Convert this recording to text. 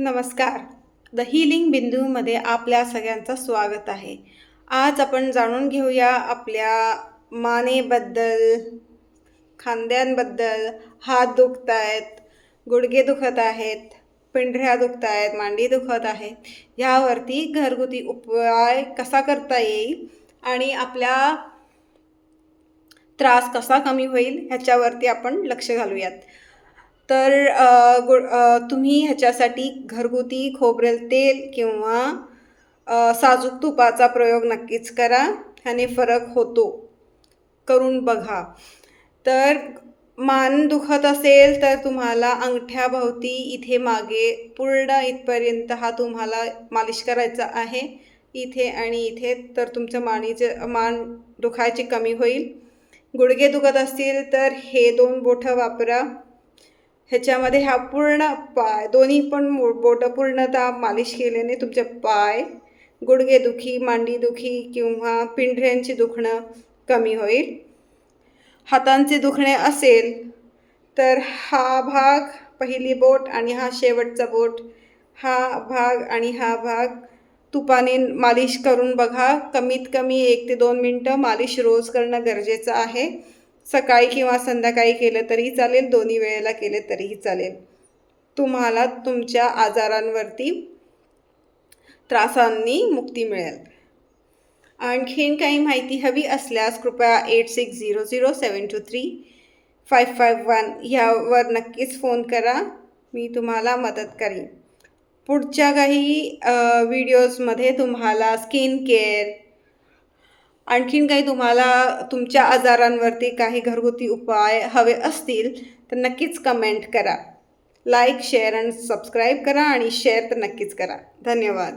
नमस्कार. The healing बिंदूमध्ये आपल्या सगळ्यांचं स्वागत आहे. आज आपण जाणून घेऊया आपल्या मानेबद्दल, खांद्यांबद्दल. हात दुखत आहेत, गुडघे दुखत आहेत, पिंढऱ्या दुखत आहेत, मांडी दुखत आहे. ह्यावरती घरगुती उपाय कसा करता येईल आणि आपला त्रास कसा कमी होईल ह्याच्यावरती आपण लक्ष घालूयात. तर तुम्ही ह्याच्यासाठी घरगुती खोबरेल तेल किंवा साजूक तुपाचा प्रयोग नक्कीच करा. ह्याने फरक होतो, करून बघा. तर मान दुखत असेल तर तुम्हाला अंगठ्याभोवती इथे मागे पूर्ण इथपर्यंत हा तुम्हाला मालिश करायचा आहे, इथे आणि इथे. तर तुमचं मान दुखायची कमी होईल. गुडघे दुखत असतील तर हे 2 बोटं वापरा. ह्याच्यामध्ये हा पूर्ण पाय, दोन्ही पण बोटं पूर्णतः मालिश केल्याने तुमचे पाय, गुडघेदुखी, मांडीदुखी किंवा पिंढऱ्यांची दुखणं कमी होईल. हातांचे दुखणे असेल तर हा भाग, पहिली बोट आणि हा शेवटचा बोट, हा भाग आणि हा भाग तुपाने मालिश करून बघा. कमीत कमी 1 ते 2 मिनटं मालिश रोज करणं गरजेचं आहे. सकाळी किंवा संध्याकाळी केलं तरीही चालेल, दोन्ही वेळेला केले तरीही चालेल. तुम्हाला तुमच्या आजारांवरती, त्रासांनी मुक्ती मिळेल. आणखीन काही माहिती हवी असल्यास कृपया 8600723551 ह्यावर नक्कीच फोन करा. मी तुम्हाला मदत करीन. पुढच्या काही व्हिडिओजमध्ये तुम्हाला स्किन केअर, आणखीन काही तुम्हाला तुमच्या आजारांवरती काही घरगुती उपाय हवे असतील तर नक्कीच कमेंट करा. लाईक, शेअर आणि सबस्क्राईब करा आणि शेअर तर नक्कीच करा. धन्यवाद.